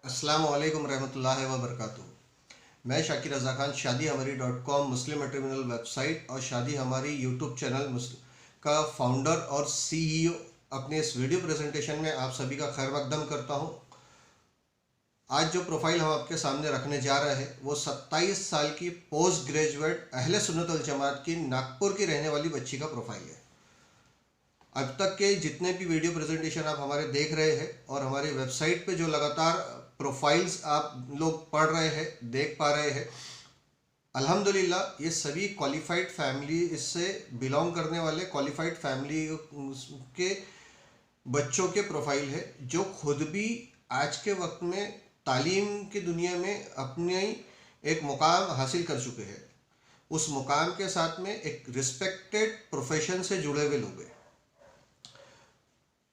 अस्सलाम वालेकुम रहमतुल्लाहि व बरकातुहू। मैं शाकिर रज़ा खान शादीहमारी.com मुस्लिम मैट्रिमोनियल वेबसाइट और शादी हमारी यूट्यूब चैनल का फाउंडर और सीईओ अपने इस वीडियो प्रेजेंटेशन में आप सभी का खैर मकदम करता हूं। आज जो प्रोफाइल हम आपके सामने रखने जा रहे हैं वो 27 साल की पोस्ट ग्रेजुएट अहले सुन्नत वल जमात की नागपुर की रहने वाली बच्ची का प्रोफाइल है। अब तक के जितने भी वीडियो प्रेजेंटेशन आप हमारे देख रहे हैं और हमारी वेबसाइट पे जो लगातार प्रोफाइल्स आप लोग पढ़ रहे हैं, देख पा रहे हैं, अल्हम्दुलिल्लाह ये सभी क्वालिफाइड फैमिली इससे बिलोंग करने वाले क्वालिफाइड फैमिली के बच्चों के प्रोफाइल है जो खुद भी आज के वक्त में तालीम की दुनिया में अपने एक मुकाम हासिल कर चुके हैं। उस मुकाम के साथ में एक रिस्पेक्टेड प्रोफेशन से जुड़े हुए लोग हैं।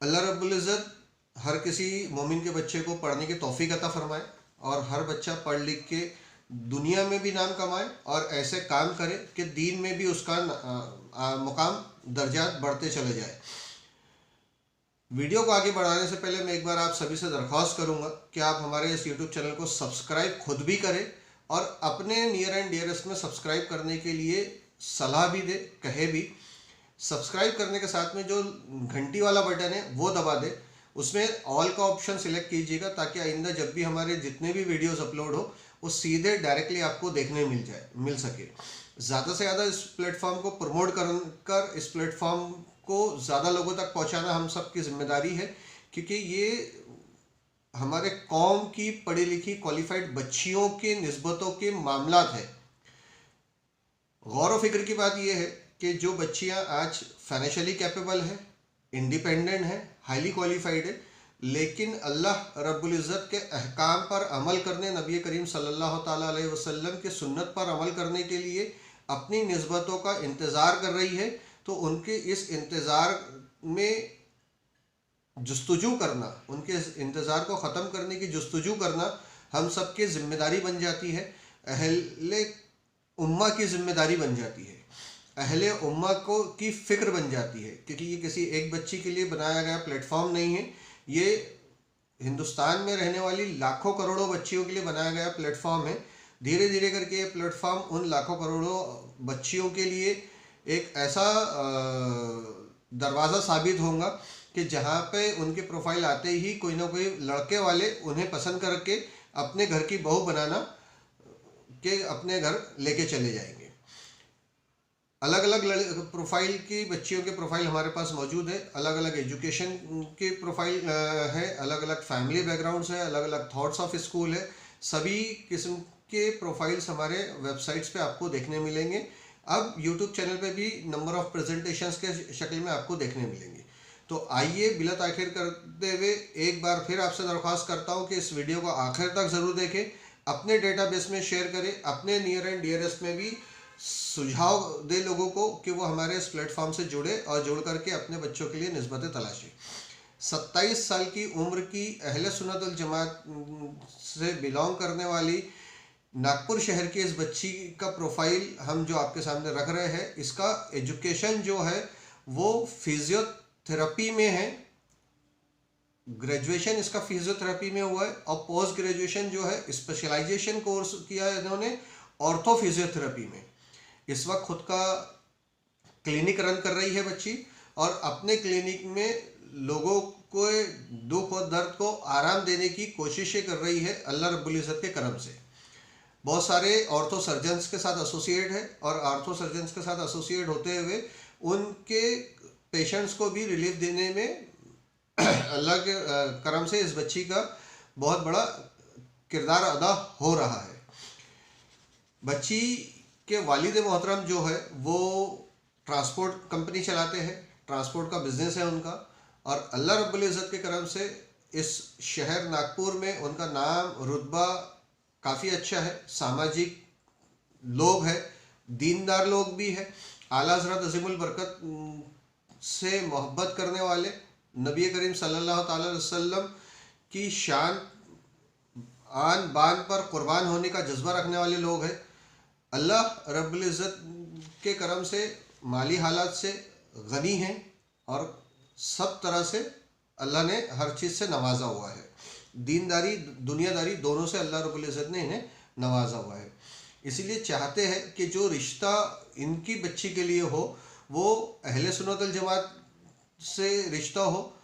अल्लाह रब्बुल इज़्ज़त हर किसी मोमिन के बच्चे को पढ़ने की तौफीक अता फरमाए और हर बच्चा पढ़ लिख के दुनिया में भी नाम कमाए और ऐसे काम करे कि दीन में भी उसका मुकाम दर्जात बढ़ते चले जाए। वीडियो को आगे बढ़ाने से पहले मैं एक बार आप सभी से दरख्वास्त करूंगा कि आप हमारे इस यूट्यूब चैनल को सब्सक्राइब खुद भी करें और अपने नियर एंड डियरेस्ट में सब्सक्राइब करने के लिए सलाह भी दे, कहे भी। सब्सक्राइब करने के साथ में जो घंटी वाला बटन है वो दबा दे, उसमें ऑल का ऑप्शन सिलेक्ट कीजिएगा ताकि आइंदा जब भी हमारे जितने भी वीडियोस अपलोड हो वो सीधे डायरेक्टली आपको देखने मिल सके। ज़्यादा से ज़्यादा इस प्लेटफॉर्म को प्रमोट कर इस प्लेटफॉर्म को ज़्यादा लोगों तक पहुंचाना हम सब की जिम्मेदारी है, क्योंकि ये हमारे कौम की पढ़ी लिखी क्वालिफाइड बच्चियों के निस्बतों के मामलात है। गौर व फिक्र की बात यह है कि जो बच्चियां आज फाइनेंशियली कैपेबल है, इंडिपेंडेंट है, हाईली क्वालिफाइड है, लेकिन अल्लाह रब्बुल इज़्ज़त के अहकाम पर अमल करने, नबी करीम सल्लल्लाहु ताला अलैहि वसल्लम के सुन्नत पर अमल करने के लिए अपनी निस्बतों का इंतज़ार कर रही है, तो उनके इस इंतज़ार में जस्तजू करना, उनके इस इंतज़ार को ख़त्म करने की जस्तजू करना हम सब की ज़िम्मेदारी बन जाती है, अहले उम्मा की ज़िम्मेदारी बन जाती है, अहले उम्मा को की फ़िक्र बन जाती है, क्योंकि ये किसी एक बच्ची के लिए बनाया गया प्लेटफॉर्म नहीं है। ये हिंदुस्तान में रहने वाली लाखों करोड़ों बच्चियों के लिए बनाया गया प्लेटफॉर्म है। धीरे धीरे करके ये प्लेटफॉर्म उन लाखों करोड़ों बच्चियों के लिए एक ऐसा दरवाज़ा साबित होगा कि जहाँ पे उनके प्रोफाइल आते ही कोई ना कोई लड़के वाले उन्हें पसंद करके अपने घर की बहू बनाना के अपने घर लेके चले जाएंगे। अलग अलग प्रोफाइल की बच्चियों के प्रोफाइल हमारे पास मौजूद है, अलग अलग एजुकेशन के प्रोफाइल है, अलग अलग फैमिली बैकग्राउंड्स है, अलग अलग थॉट्स ऑफ स्कूल है। सभी किस्म के प्रोफाइल्स हमारे वेबसाइट्स पे आपको देखने मिलेंगे। अब यूट्यूब चैनल पे भी नंबर ऑफ प्रेजेंटेशंस के शक्ल में आपको देखने मिलेंगे। तो आइए बिला ताखिर करते हुए एक बार फिर आपसे दरख्वास्त करता हूँ कि इस वीडियो को आखिर तक ज़रूर देखें, अपने डेटाबेस में शेयर करें, अपने नियर एंड डियरेस्ट में भी सुझाव दे लोगों को कि वो हमारे इस प्लेटफॉर्म से जुड़े और जुड़ करके अपने बच्चों के लिए निस्बतें तलाशें। 27 साल की उम्र की अहले सुन्नत वल जमात से बिलोंग करने वाली नागपुर शहर की इस बच्ची का प्रोफाइल हम जो आपके सामने रख रहे हैं, इसका एजुकेशन जो है वो फिजियोथेरेपी में है। ग्रेजुएशन इसका फिजियोथेरेपी में हुआ है और पोस्ट ग्रेजुएशन जो है स्पेशलाइजेशन कोर्स किया है इन्होंने ऑर्थो फिजियोथेरेपी में। इस वक्त खुद का क्लिनिक रन कर रही है बच्ची और अपने क्लिनिक में लोगों को दुख और दर्द को आराम देने की कोशिशें कर रही है अल्लाह रब्बुल इज़्ज़त के करम से। बहुत सारे ऑर्थो सर्जन्स के साथ एसोसिएट है और ऑर्थो सर्जन्स के साथ एसोसिएट होते हुए उनके पेशेंट्स को भी रिलीफ देने में अल्लाह के करम से इस बच्ची का बहुत बड़ा किरदार अदा हो रहा है। बच्ची के वालिद मोहतरम जो है वो ट्रांसपोर्ट कंपनी चलाते हैं, ट्रांसपोर्ट का बिजनेस है उनका, और अल्लाह रब्बुल इज़्ज़त के करम से इस शहर नागपुर में उनका नाम रुतबा काफ़ी अच्छा है। सामाजिक लोग हैं, दीनदार लोग भी हैं, आला हज़रत अज़ीमुल बरकत से मोहब्बत करने वाले, नबी करीम सल्लल्लाहु ताला अलैहि वसल्लम की शान आन बान पर कुर्बान होने का जज्बा रखने वाले लोग हैं। अल्लाह रब्बुल इज़्ज़त के करम से माली हालात से गनी हैं और सब तरह से अल्लाह ने हर चीज़ से नवाजा हुआ है। दीनदारी दुनियादारी दोनों से अल्लाह रब्बुल इज़्ज़त ने इन्हें नवाजा हुआ है। इसीलिए चाहते हैं कि जो रिश्ता इनकी बच्ची के लिए हो वो अहले सुन्नत वल जमात से रिश्ता हो,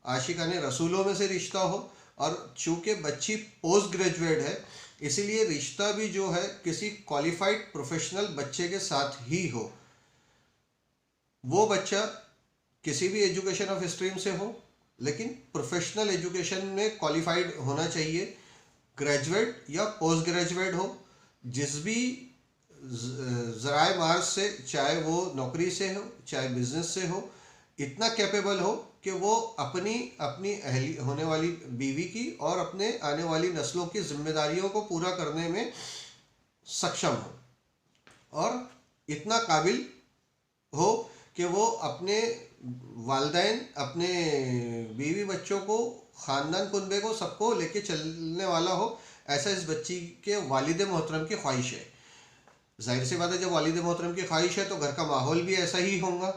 आशिकाने रसूलों में से रिश्ता हो, और चूँकि बच्ची पोस्ट ग्रेजुएट है इसीलिए रिश्ता भी जो है किसी क्वालिफाइड प्रोफेशनल बच्चे के साथ ही हो। वो बच्चा किसी भी एजुकेशन ऑफ स्ट्रीम से हो लेकिन प्रोफेशनल एजुकेशन में क्वालिफाइड होना चाहिए, ग्रेजुएट या पोस्ट ग्रेजुएट हो, जिस भी ज़राए मार्ग से, चाहे वो नौकरी से हो चाहे बिजनेस से हो, इतना कैपेबल हो कि वो अपनी अपनी अहली होने वाली बीवी की और अपने आने वाली नस्लों की जिम्मेदारियों को पूरा करने में सक्षम हो, और इतना काबिल हो कि वो अपने वालिदैन, अपने बीवी बच्चों को, ख़ानदान कुनबे को, सबको लेके चलने वाला हो। ऐसा इस बच्ची के वालिद मोहतरम की ख्वाहिश है। जाहिर सी बात है, जब वालिद मोहतरम की ख्वाहिश है तो घर का माहौल भी ऐसा ही होगा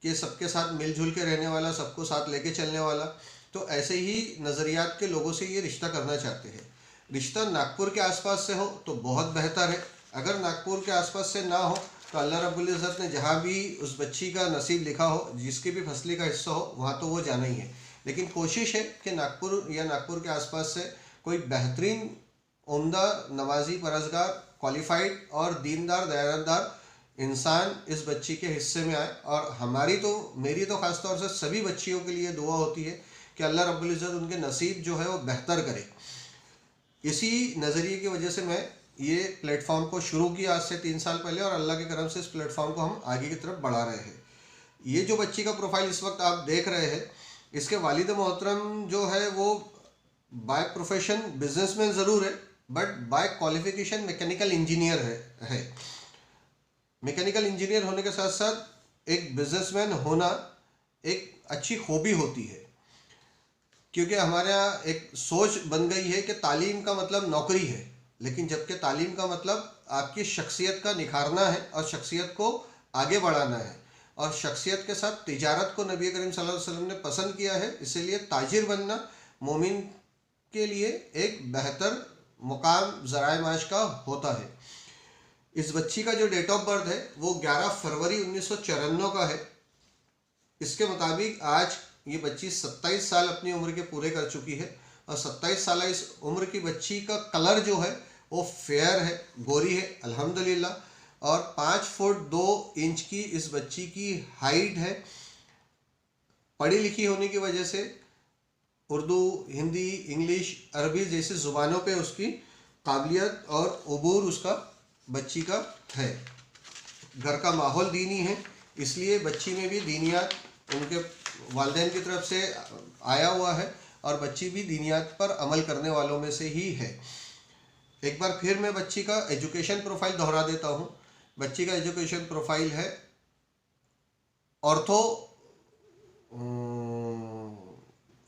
कि सबके साथ मिलजुल के रहने वाला, सबको साथ लेके चलने वाला। तो ऐसे ही नज़रियात के लोगों से ये रिश्ता करना चाहते हैं। रिश्ता नागपुर के आसपास से हो तो बहुत बेहतर है। अगर नागपुर के आसपास से ना हो तो अल्लाह रब्बुल इज़्ज़त ने जहाँ भी उस बच्ची का नसीब लिखा हो, जिसके भी फसली का हिस्सा हो, वहाँ तो वो जाना ही है। लेकिन कोशिश है कि नागपुर या नागपुर के आसपास से कोई बेहतरीन, उम्दा, नवाजी, परहज़गार, क्वालिफाइड और दीनदार, दयानतदार इंसान इस बच्ची के हिस्से में आए। और मेरी तो ख़ास तौर से सभी बच्चियों के लिए दुआ होती है कि अल्लाह रब्बुल इज़्ज़त उनके नसीब जो है वो बेहतर करे। इसी नज़रिए की वजह से मैं ये प्लेटफॉर्म को शुरू किया आज से 3 साल पहले, और अल्लाह के करम से इस प्लेटफॉर्म को हम आगे की तरफ बढ़ा रहे हैं। ये जो बच्ची का प्रोफाइल इस वक्त आप देख रहे हैं, इसके वालिद मोहतरम जो है वो बाय प्रोफेशन बिजनेसमैन ज़रूर है, but by qualification mechanical engineer है। मैकेनिकल इंजीनियर होने के साथ साथ एक बिजनेसमैन होना एक अच्छी हॉबी होती है, क्योंकि हमारे यहाँ एक सोच बन गई है कि तालीम का मतलब नौकरी है, लेकिन जबकि तालीम का मतलब आपकी शख्सियत का निखारना है और शख्सियत को आगे बढ़ाना है। और शख्सियत के साथ तिजारत को नबी करीम सल्लल्लाहु अलैहि वसल्लम ने पसंद किया है, इसीलिए ताजिर बनना मोमिन के लिए एक बेहतर मुकाम ज़राए माश का होता है। इस बच्ची का जो डेट ऑफ बर्थ है वो 11 फरवरी 1994 का है। इसके मुताबिक आज ये बच्ची 27 साल अपनी उम्र के पूरे कर चुकी है, और 27 साल इस उम्र की बच्ची का कलर जो है वो फेयर है, गोरी है अल्हम्दुलिल्लाह, और 5 फुट 2 इंच की इस बच्ची की हाइट है। पढ़ी लिखी होने की वजह से उर्दू, हिंदी, इंग्लिश, अरबी जैसी ज़ुबानों पे उसकी काबिलियत और अबूर उसका बच्ची का है। घर का माहौल दीनी है, इसलिए बच्ची में भी दीनियात उनके वालिदैन की तरफ से आया हुआ है, और बच्ची भी दीनियात पर अमल करने वालों में से ही है। एक बार फिर मैं बच्ची का एजुकेशन प्रोफाइल दोहरा देता हूँ। बच्ची का एजुकेशन प्रोफाइल है ऑर्थो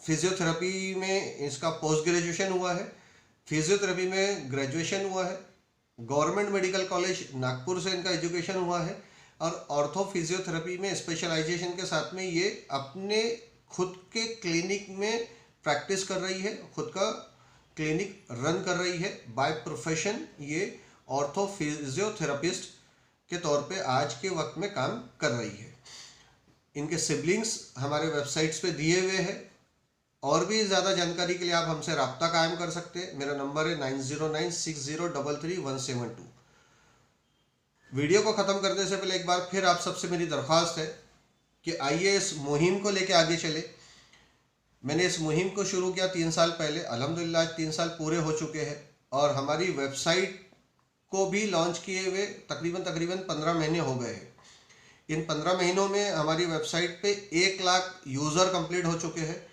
फिजियोथेरेपी में इसका पोस्ट ग्रेजुएशन हुआ है, फिजियोथेरेपी में ग्रेजुएशन हुआ है, गवर्नमेंट मेडिकल कॉलेज नागपुर से इनका एजुकेशन हुआ है, और ऑर्थो फिजियोथेरेपी में स्पेशलाइजेशन के साथ में ये अपने खुद के क्लिनिक में प्रैक्टिस कर रही है, खुद का क्लिनिक रन कर रही है। बाय प्रोफेशन ये ऑर्थो फिजियोथेरेपिस्ट के तौर पे आज के वक्त में काम कर रही है। इनके सिबलिंग्स हमारे वेबसाइट्स पे दिए हुए हैं। और भी ज़्यादा जानकारी के लिए आप हमसे रब्ता कायम कर सकते हैं। मेरा नंबर है 9096033172। वीडियो को ख़त्म करने से पहले एक बार फिर आप सबसे मेरी दरख्वास्त है कि आइए इस मुहिम को लेके आगे चले। मैंने इस मुहिम को शुरू किया 3 साल पहले, अल्हम्दुलिल्लाह 3 साल पूरे हो चुके हैं, और हमारी वेबसाइट को भी लॉन्च किए हुए तकरीबन 15 महीने हो गए हैं। इन 15 महीनों में हमारी वेबसाइट पे 1 लाख यूज़र कंप्लीट हो चुके हैं।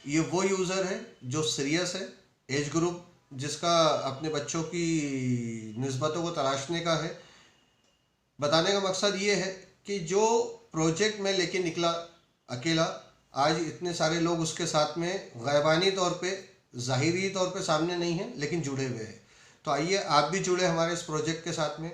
ये वो यूज़र है जो सीरियस है, एज ग्रुप जिसका अपने बच्चों की निस्बतों को तलाशने का है। बताने का मकसद ये है कि जो प्रोजेक्ट में लेके निकला अकेला, आज इतने सारे लोग उसके साथ में गैबानी तौर पे, ज़ाहिरी तौर पे सामने नहीं हैं, लेकिन जुड़े हुए हैं। तो आइए आप भी जुड़े हमारे इस प्रोजेक्ट के साथ में।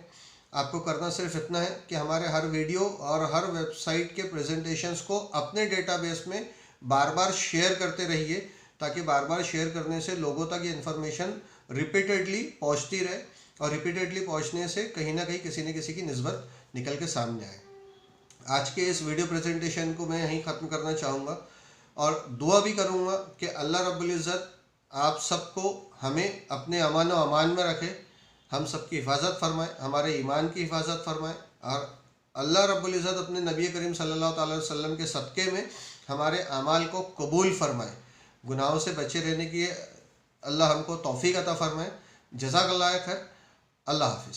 आपको करना सिर्फ इतना है कि हमारे हर वीडियो और हर वेबसाइट के प्रेजेंटेशंस को अपने डेटाबेस में बार बार शेयर करते रहिए, ताकि बार बार शेयर करने से लोगों तक ये इन्फॉर्मेशन रिपीटेडली पहुंचती रहे और रिपीटेडली पहुंचने से कहीं ना कहीं किसी न किसी की निस्बत निकल के सामने आए। आज के इस वीडियो प्रेजेंटेशन को मैं यहीं ख़त्म करना चाहूँगा और दुआ भी करूँगा कि अल्लाह रब्बुल इज़्ज़त आप सबको हमें अपने अमान व अमान में रखे, हम सबकी हिफाजत फरमाए, हमारे ईमान की हिफाजत फरमाए और अल्लाह रब्बुल इज़्ज़त अपने नबी करीम सल्लल्लाहु अलैहि वसल्लम के सदक़े में हमारे अमाल को कबूल फरमाए। गुनाहों से बचे रहने की अल्लाह हमको तौफीक अता फरमाए। जज़ाकल्लाह खैर। अल्लाह हाफ़िज़।